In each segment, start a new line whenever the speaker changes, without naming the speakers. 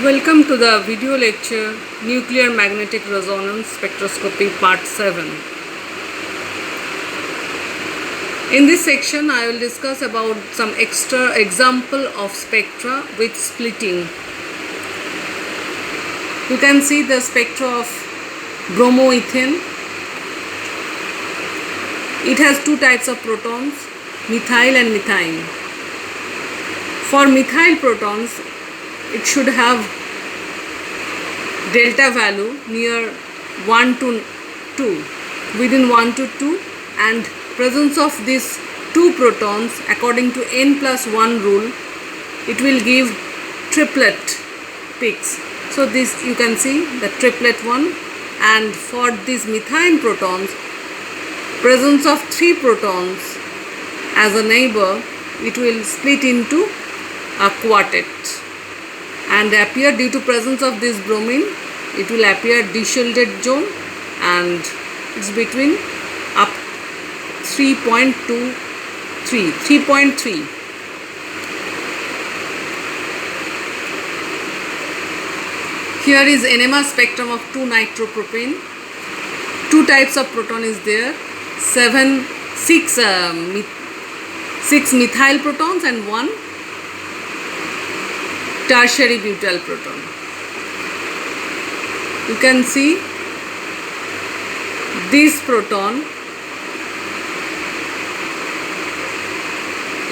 Welcome to the video lecture Nuclear Magnetic Resonance Spectroscopy Part 7. In this section I will discuss about some extra example of spectra with splitting. You can see the spectra of bromoethane. It has two types of protons, methyl and methine. For methyl protons, it should have delta value near 1 to 2, within 1 to 2, and presence of these two protons according to n plus 1 rule, it will give triplet peaks. So this you can see the triplet one, and for these methine protons, presence of 3 protons as a neighbor, it will split into a quartet and appear due to presence of this bromine. It will appear deshielded zone and it's between up 3.3. Here is NMR spectrum of 2-nitropropane. Two types of proton is there, 6 methyl protons and 1 tertiary butyl proton. You can see this proton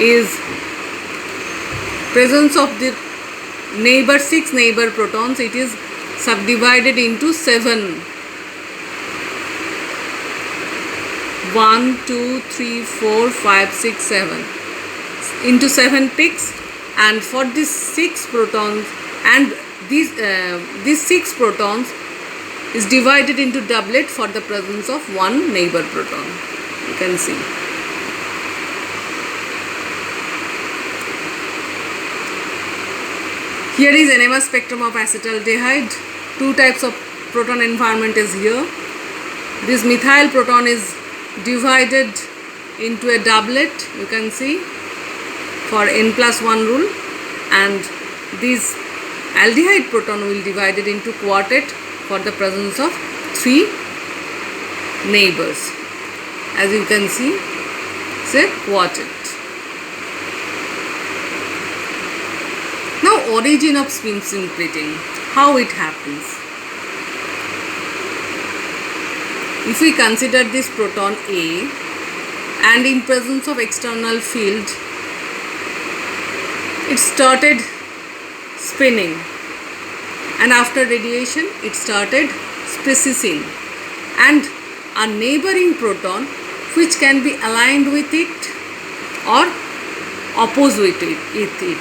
is presence of the neighbor 6 neighbor protons. It is subdivided into 7. 1, 2, 3, 4, 5, 6, 7 into 7 peaks. And for these 6 protons, and these 6 protons is divided into doublet for the presence of 1 neighbor proton. You can see. Here is NMR spectrum of acetaldehyde. Two types of proton environment is here. This methyl proton is divided into a doublet, you can see, for n plus 1 rule, and this aldehyde proton will divide it into quartet for the presence of 3 neighbors. As you can see, it's a quartet. Now, origin of spin splitting, how it happens. If we consider this proton A and in presence of external field, it started spinning, and after radiation it started speciesing, and a neighboring proton which can be aligned with it or opposed with it.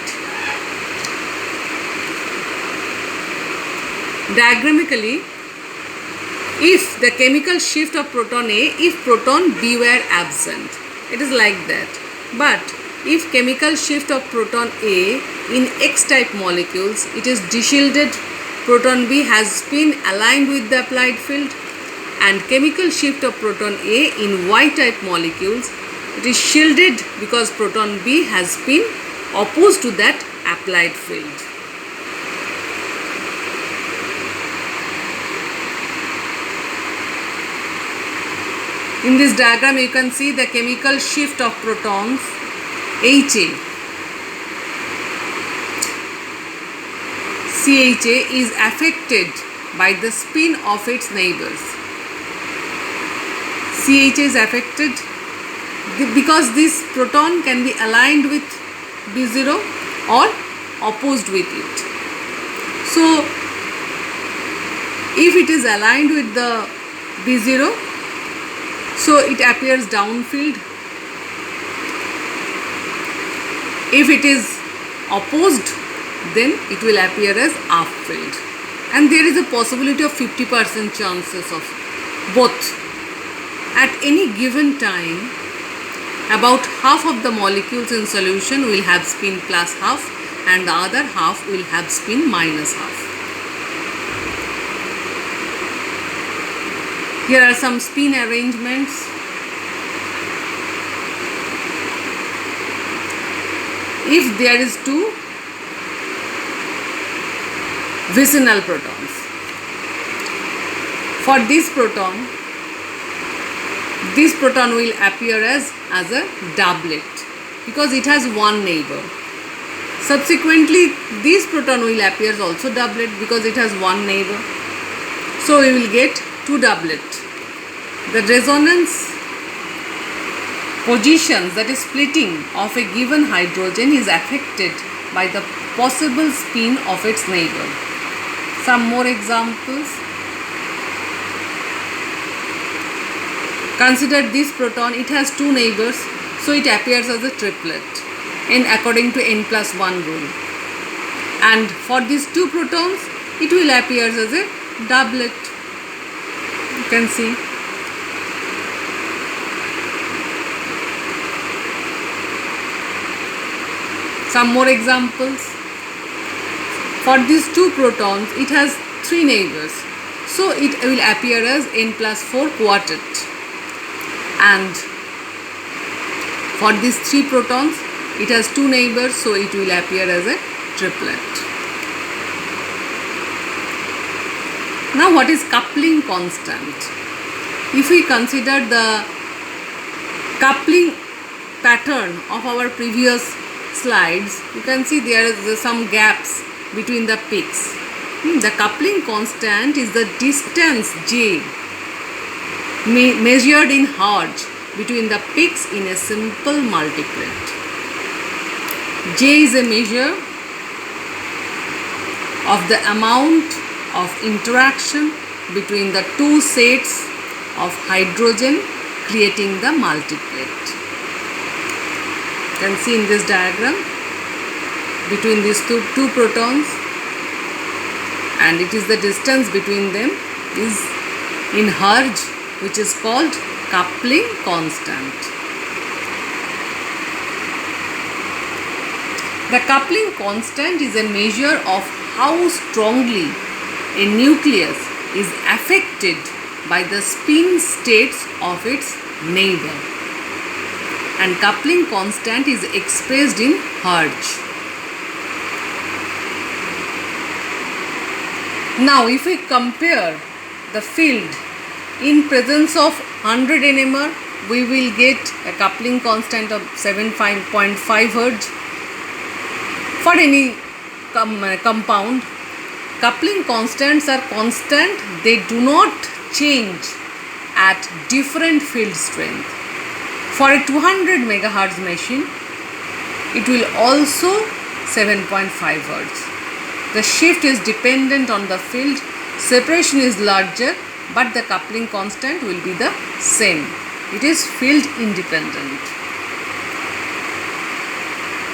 Diagrammically, if the chemical shift of proton A, if proton B were absent, it is like that. But if chemical shift of proton A in X-type molecules, it is deshielded, proton B has spin aligned with the applied field, and chemical shift of proton A in Y-type molecules, it is shielded because proton B has spin opposed to that applied field. In this diagram, you can see the chemical shift of protons HA. CHA is affected by the spin of its neighbors. CHA is affected because this proton can be aligned with B0 or opposed with it. So, if it is aligned with the B0, so it appears downfield. If it is opposed, then it will appear as upfield. And there is a possibility of 50% chances of both. At any given time, about half of the molecules in solution will have spin plus half, and the other half will have spin minus half. Here are some spin arrangements. If there is 2, vicinal protons. For this proton will appear as a doublet because it has one neighbor. Subsequently, this proton will appear also doublet because it has one neighbor. So we will get two doublet. The resonance positions, that is splitting of a given hydrogen, is affected by the possible spin of its neighbor. Some more examples. Consider this proton, it has two neighbors, so it appears as a triplet according to n+1 rule. And for these two protons, it will appear as a doublet. You can see. Some more examples. For these two protons, it has three neighbors, so it will appear as n+4 quartet. And for these three protons, it has two neighbors, so it will appear as a triplet. Now, what is coupling constant? If we consider the coupling pattern of our previous slides, you can see there is some gaps between the peaks. The coupling constant is the distance J measured in Hertz between the peaks in a simple multiplet. J is a measure of the amount of interaction between the two sets of hydrogen creating the multiplet. You can see in this diagram between these two protons, and it is the distance between them is in Hertz, which is called coupling constant. The coupling constant is a measure of how strongly a nucleus is affected by the spin states of its neighbor, and coupling constant is expressed in Hertz. Now, if we compare the field in presence of 100 nmr, we will get a coupling constant of 7.5 Hertz. For any compound, coupling constants are constant, they do not change at different field strength. For a 200 MHz machine, it will also 7.5 Hertz. The shift is dependent on the field, separation is larger, but the coupling constant will be the same. It is field independent.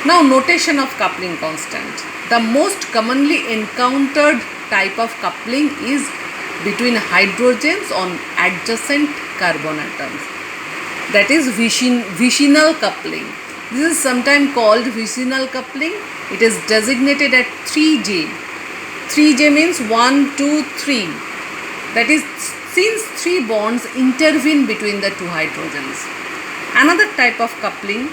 Now, notation of coupling constant. The most commonly encountered type of coupling is between hydrogens on adjacent carbon atoms. That is vicinal coupling. This is sometimes called vicinal coupling. It is designated at 3J. 3J means 1, 2, 3. That is, since three bonds intervene between the two hydrogens. Another type of coupling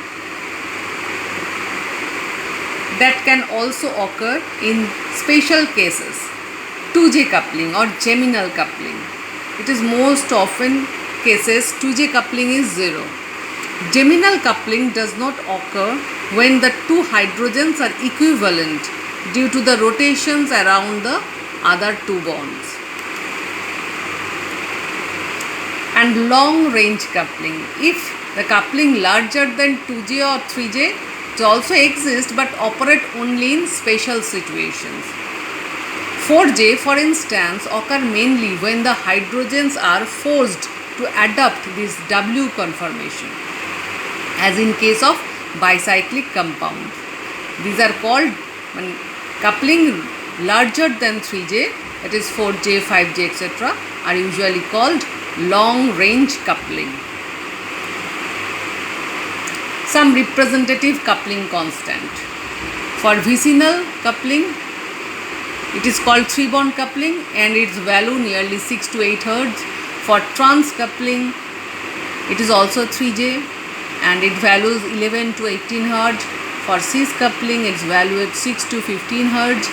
that can also occur in special cases, 2J coupling or geminal coupling. It is most often cases 2J coupling is 0. Geminal coupling does not occur when the two hydrogens are equivalent due to the rotations around the other two bonds. And long range coupling. If the coupling larger than 2J or 3J, it also exists but operate only in special situations. 4J, for instance, occur mainly when the hydrogens are forced to adopt this W conformation, as in case of bicyclic compound. These are called coupling larger than 3J, that is 4J, 5J, etc. are usually called long range coupling. Some representative coupling constant. For vicinal coupling, it is called 3-bond coupling and its value nearly 6 to 8 Hertz. For trans coupling, it is also 3J and it values 11 to 18 Hertz. For cis coupling, its value is 6 to 15 Hertz.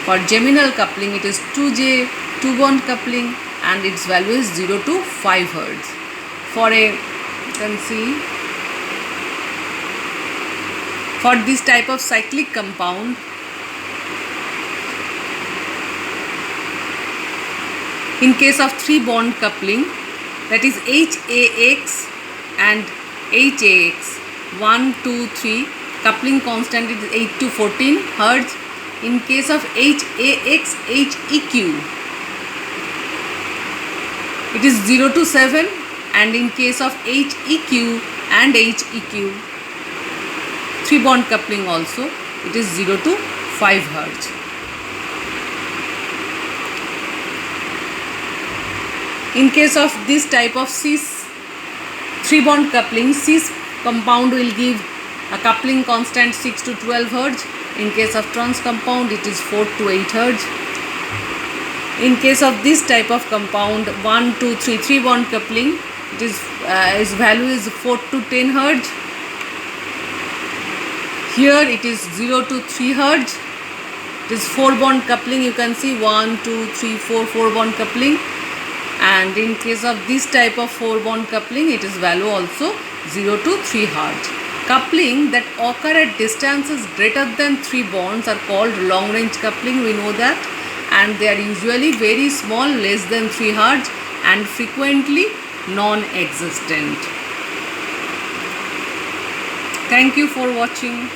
For geminal coupling, it is 2J, 2 bond coupling, and its value is 0 to 5 Hz. For you can see, for this type of cyclic compound, in case of 3 bond coupling, that is HAX and HAX, 1, 2, 3, coupling constant is 8 to 14 Hz. In case of HAX, HEQ, it is 0 to 7, and in case of HEQ and HEQ, 3 bond coupling also, it is 0 to 5 Hz. In case of this type of cis 3 bond coupling, cis compound will give a coupling constant 6 to 12 Hz. In case of trans compound, it is 4 to 8 Hz. In case of this type of compound, 1, 2, 3, 3 bond coupling, it is its value is 4 to 10 Hz. Here it is 0 to 3 Hz. It is 4 bond coupling. You can see 1, 2, 3, 4, 4 bond coupling. And in case of this type of 4 bond coupling, it is value also 0 to 3 Hz. Coupling that occur at distances greater than 3 bonds are called long range coupling, we know that, and they are usually very small, less than 3 Hz, and frequently non-existent. Thank you for watching.